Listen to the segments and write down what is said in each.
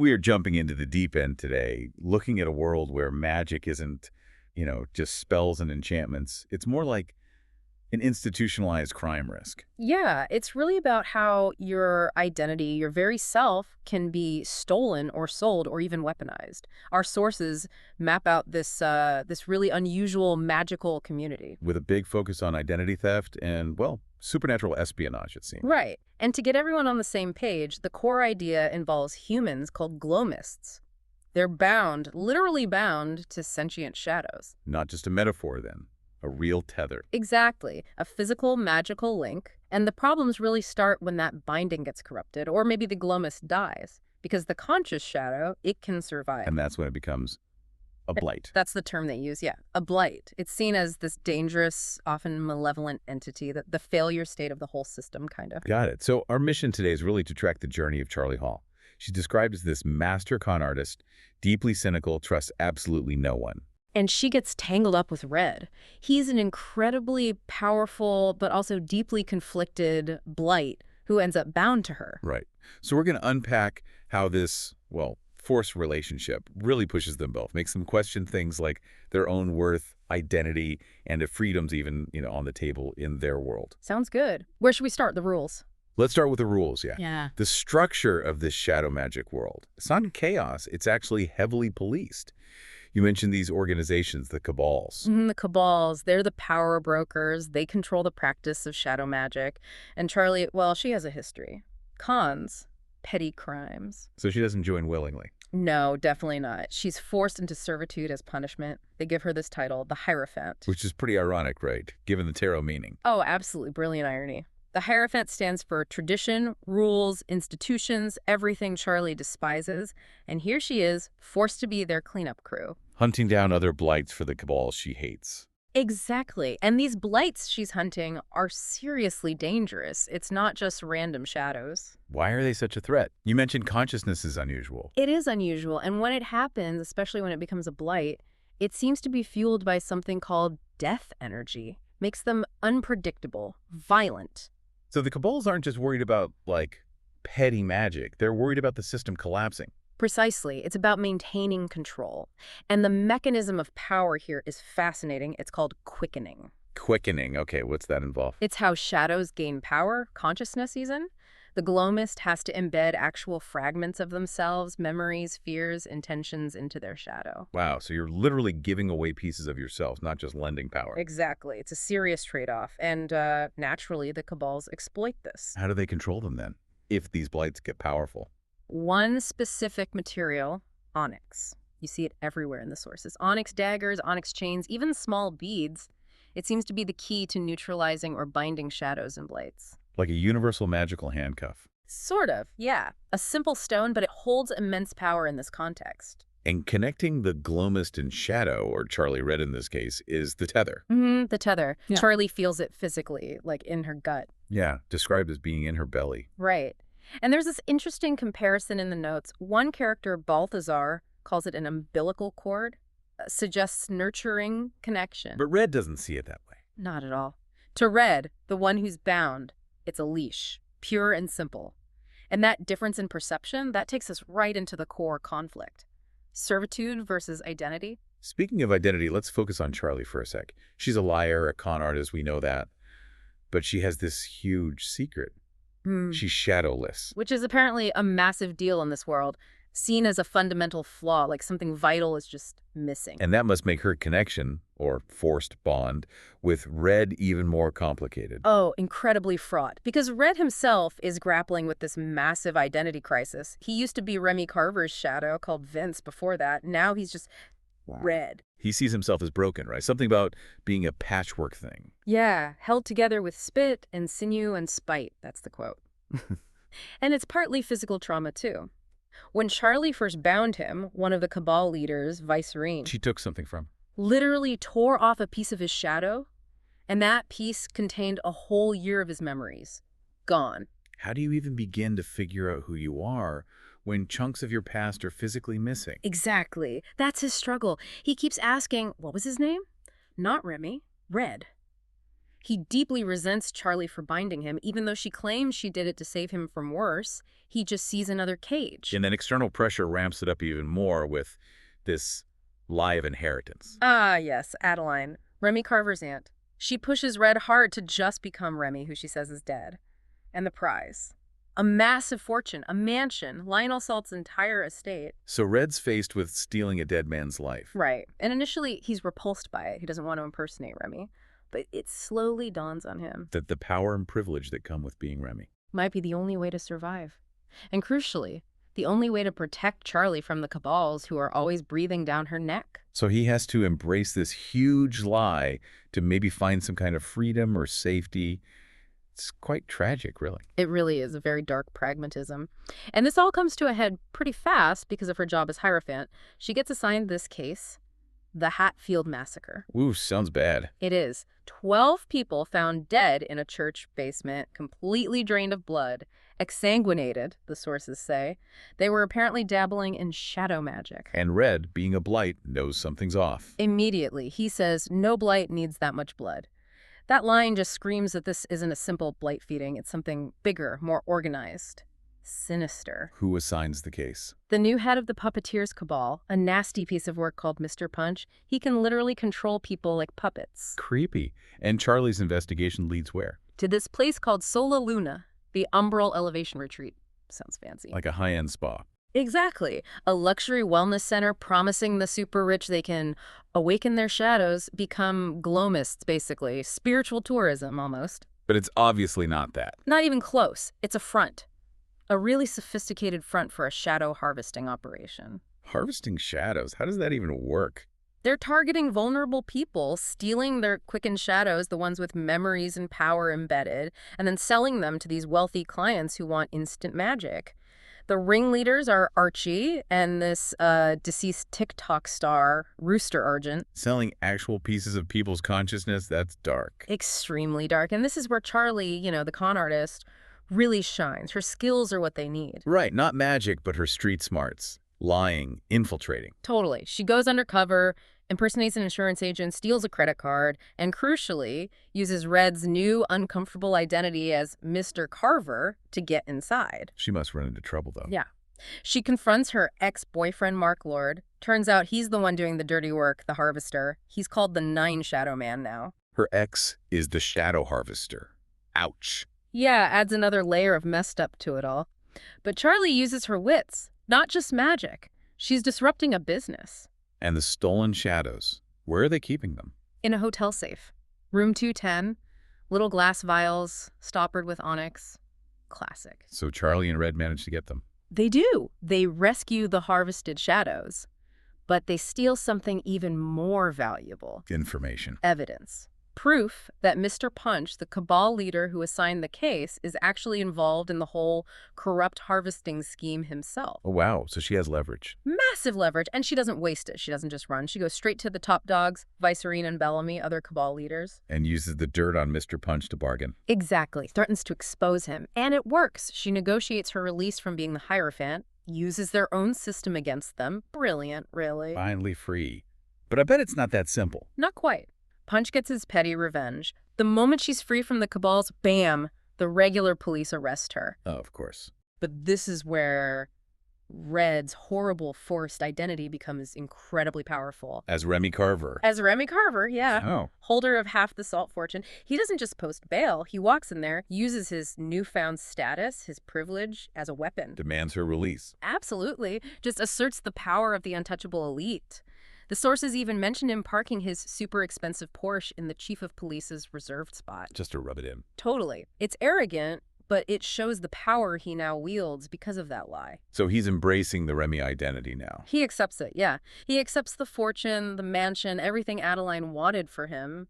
We are jumping into the deep end today, looking at a world where magic isn't, just spells and enchantments. It's more like an institutionalized crime risk. Yeah, it's really about how your identity, your very self, can be stolen or sold or even weaponized. Our sources map out this really unusual magical community. With a big focus on identity theft and, well, supernatural espionage, it seems. Right. And to get everyone on the same page, the core idea involves humans called glow-mists. They're bound, literally bound, to sentient shadows. Not just a metaphor, then. A real tether. Exactly. A physical, magical link. And the problems really start when that binding gets corrupted, or maybe the glow-mist dies. Because the conscious shadow, it can survive. And that's when it becomes a blight. That's the term they use, yeah. A blight. It's seen as this dangerous, often malevolent entity, the failure state of the whole system, kind of. Got it. So our mission today is really to track the journey of Charlie Hall. She's described as this master con artist, deeply cynical, trusts absolutely no one. And she gets tangled up with Red. He's an incredibly powerful, but also deeply conflicted blight who ends up bound to her. Right. So we're going to unpack how this, well, forced relationship really pushes them both, makes them question things like their own worth, identity, and if freedom's even, on the table in their world. Sounds good. Where should we start? The rules. Let's start with the rules, yeah. Yeah. The structure of this shadow magic world. It's not in chaos. It's actually heavily policed. You mentioned these organizations, the Cabals. The Cabals, they're the power brokers. They control the practice of shadow magic. And Charlie, well, she has a history. Cons, petty crimes. So she doesn't join willingly. No, definitely not. She's forced into servitude as punishment. They give her this title, the Hierophant. Which is pretty ironic, right? Given the tarot meaning. Oh, absolutely. Brilliant irony. The Hierophant stands for tradition, rules, institutions, everything Charlie despises. And here she is, forced to be their cleanup crew. Hunting down other blights for the Cabal she hates. Exactly. And these blights she's hunting are seriously dangerous. It's not just random shadows. Why are they such a threat? You mentioned consciousness is unusual. It is unusual. And when it happens, especially when it becomes a blight, it seems to be fueled by something called death energy. Makes them unpredictable, violent. So the Cabals aren't just worried about, petty magic. They're worried about the system collapsing. Precisely. It's about maintaining control. And the mechanism of power here is fascinating. It's called quickening. Quickening. Okay, what's that involve? It's how shadows gain power, consciousness even. The glow-mist has to embed actual fragments of themselves, memories, fears, intentions into their shadow. Wow, so you're literally giving away pieces of yourself, not just lending power. Exactly. It's a serious trade-off. And naturally, the Cabals exploit this. How do they control them then, if these blights get powerful? One specific material, onyx. You see it everywhere in the sources. Onyx daggers, onyx chains, even small beads. It seems to be the key to neutralizing or binding shadows and blights. Like a universal magical handcuff. Sort of, yeah. A simple stone, but it holds immense power in this context. And connecting the glow-mist and shadow, or Charlie Red in this case, is the tether. The tether. Yeah. Charlie feels it physically, like in her gut. Yeah, described as being in her belly. Right. And there's this interesting comparison in the notes. One character, Balthazar, calls it an umbilical cord, suggests nurturing connection. But Red doesn't see it that way. Not at all. To Red, the one who's bound, it's a leash, pure and simple. And that difference in perception, that takes us right into the core conflict. Servitude versus identity. Speaking of identity, let's focus on Charlie for a sec. She's a liar, a con artist, we know that. But she has this huge secret. She's shadowless. Which is apparently a massive deal in this world, seen as a fundamental flaw, like something vital is just missing. And that must make her connection, or forced bond, with Red even more complicated. Oh, incredibly fraught. Because Red himself is grappling with this massive identity crisis. He used to be Remy Carver's shadow, called Vince, before that. Now he's just Red. He sees himself as broken, right? Something about being a patchwork thing. Yeah, held together with spit and sinew and spite. That's the quote. And it's partly physical trauma, too. When Charlie first bound him, one of the Cabal leaders, Vicerine, She took something from. literally tore off a piece of his shadow, and that piece contained a whole year of his memories. Gone. How do you even begin to figure out who you are when chunks of your past are physically missing? Exactly. That's his struggle. He keeps asking, what was his name? Not Remy, Red. He deeply resents Charlie for binding him, even though she claims she did it to save him from worse. He just sees another cage. And then external pressure ramps it up even more with this lie of inheritance. Ah, yes, Adeline, Remy Carver's aunt. She pushes Red hard to just become Remy, who she says is dead. And the prize. A massive fortune, a mansion, Lionel Salt's entire estate. So Red's faced with stealing a dead man's life. Right. And initially, he's repulsed by it. He doesn't want to impersonate Remy. But it slowly dawns on him. That the power and privilege that come with being Remy might be the only way to survive. And crucially, the only way to protect Charlie from the Cabals who are always breathing down her neck. So he has to embrace this huge lie to maybe find some kind of freedom or safety. It's quite tragic, really. It really is a very dark pragmatism. And this all comes to a head pretty fast because of her job as Hierophant. She gets assigned this case, the Hatfield Massacre. Ooh, sounds bad. It is. 12 people found dead in a church basement, completely drained of blood, exsanguinated, the sources say. They were apparently dabbling in shadow magic. And Red, being a blight, knows something's off. Immediately, he says no blight needs that much blood. That line just screams that this isn't a simple blight feeding. It's something bigger, more organized, sinister. Who assigns the case? The new head of the Puppeteers Cabal, a nasty piece of work called Mr. Punch, he can literally control people like puppets. Creepy. And Charlie's investigation leads where? To this place called Sola Luna, the Umbral Elevation Retreat. Sounds fancy. Like a high-end spa. Exactly. A luxury wellness center promising the super rich they can awaken their shadows, become glomists, basically. Spiritual tourism, almost. But it's obviously not that. Not even close. It's a front. A really sophisticated front for a shadow harvesting operation. Harvesting shadows? How does that even work? They're targeting vulnerable people, stealing their quickened shadows, the ones with memories and power embedded, and then selling them to these wealthy clients who want instant magic. The ringleaders are Archie and this deceased TikTok star, Rooster Argent. Selling actual pieces of people's consciousness? That's dark. Extremely dark. And this is where Charlie, the con artist, really shines. Her skills are what they need. Right, not magic, but her street smarts. Lying, infiltrating. Totally. She goes undercover, impersonates an insurance agent, steals a credit card, and crucially, uses Red's new uncomfortable identity as Mr. Carver to get inside. She must run into trouble, though. Yeah. She confronts her ex-boyfriend, Mark Lord. Turns out he's the one doing the dirty work, the harvester. He's called the Nine Shadow Man now. Her ex is the shadow harvester. Ouch. Yeah, adds another layer of messed up to it all. But Charlie uses her wits, not just magic. She's disrupting a business. And the stolen shadows, where are they keeping them? In a hotel safe. Room 210, little glass vials, stoppered with onyx. Classic. So Charlie and Red managed to get them. They do. They rescue the harvested shadows. But they steal something even more valuable. Information. Evidence. Proof that Mr. Punch, the Cabal leader who assigned the case, is actually involved in the whole corrupt harvesting scheme himself. Oh, wow. So she has leverage. Massive leverage, and she doesn't waste it. She doesn't just run. She goes straight to the top dogs, Vicerine and Bellamy, other Cabal leaders. And uses the dirt on Mr. Punch to bargain. Exactly. Threatens to expose him. And it works. She negotiates her release from being the Hierophant, uses their own system against them. Brilliant, really. Finally free. But I bet it's not that simple. Not quite. Punch gets his petty revenge. The moment she's free from the Cabals, bam, the regular police arrest her. Oh, of course. But this is where Red's horrible forced identity becomes incredibly powerful. As Remy Carver. As Remy Carver, yeah. Oh. Holder of half the Salt fortune. He doesn't just post bail. He walks in there, uses his newfound status, his privilege, as a weapon. Demands her release. Absolutely. Just asserts the power of the untouchable elite. The sources even mention him parking his super expensive Porsche in the chief of police's reserved spot. Just to rub it in. Totally. It's arrogant, but it shows the power he now wields because of that lie. So he's embracing the Remy identity now. He accepts it, yeah. He accepts the fortune, the mansion, everything Adeline wanted for him.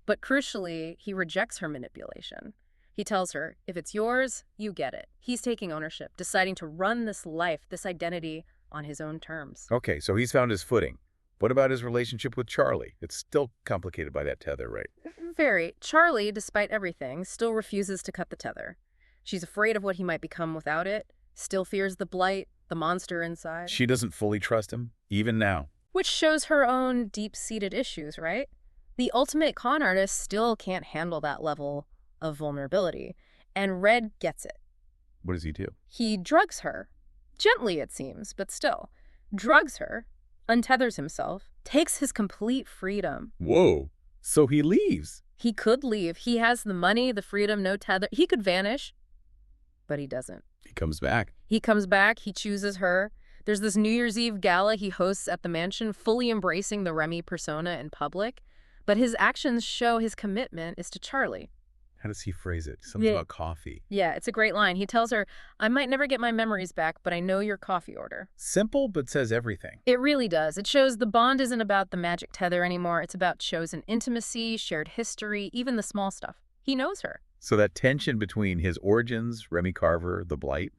But crucially, he rejects her manipulation. He tells her, if it's yours, you get it. He's taking ownership, deciding to run this life, this identity, on his own terms. Okay, so he's found his footing. What about his relationship with Charlie? It's still complicated by that tether, right? Very. Charlie, despite everything, still refuses to cut the tether. She's afraid of what he might become without it, still fears the blight, the monster inside. She doesn't fully trust him, even now. Which shows her own deep-seated issues, right? The ultimate con artist still can't handle that level of vulnerability, and Red gets it. What does he do? He drugs her. Gently, it seems, but still. Drugs her, untethers himself, takes his complete freedom. Whoa. So he leaves. He could leave. He has the money, the freedom, no tether. He could vanish, but he doesn't. He comes back. He comes back. He chooses her. There's this New Year's Eve gala he hosts at the mansion, fully embracing the Remy persona in public. But his actions show his commitment is to Charlie. How does he phrase it? Something about coffee. Yeah, it's a great line. He tells her, I might never get my memories back, but I know your coffee order. Simple, but says everything. It really does. It shows the bond isn't about the magic tether anymore. It's about chosen intimacy, shared history, even the small stuff. He knows her. So that tension between his origins, Remy Carver, the Blight,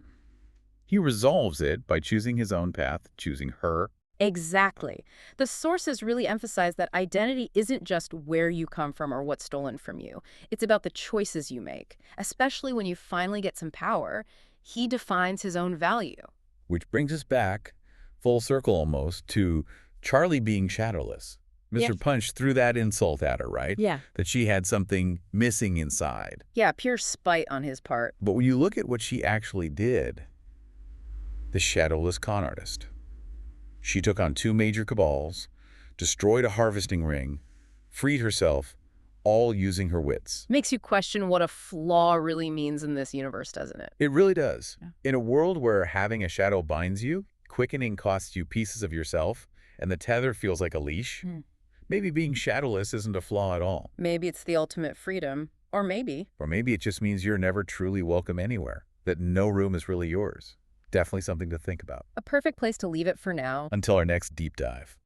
he resolves it by choosing his own path, choosing her. Exactly. The sources really emphasize that identity isn't just where you come from or what's stolen from you. It's about the choices you make, especially when you finally get some power. He defines his own value. Which brings us back, full circle almost, to Charlie being shadowless. Mr. Yeah. Punch threw that insult at her, right? Yeah. That she had something missing inside. Yeah, pure spite on his part. But when you look at what she actually did, the shadowless con artist. She took on 2 major cabals, destroyed a harvesting ring, freed herself, all using her wits. Makes you question what a flaw really means in this universe, doesn't it? It really does. Yeah. In a world where having a shadow binds you, quickening costs you pieces of yourself, and the tether feels like a leash, maybe being shadowless isn't a flaw at all. Maybe it's the ultimate freedom. Or maybe. Or maybe it just means you're never truly welcome anywhere, that no room is really yours. Definitely something to think about. A perfect place to leave it for now. Until our next deep dive.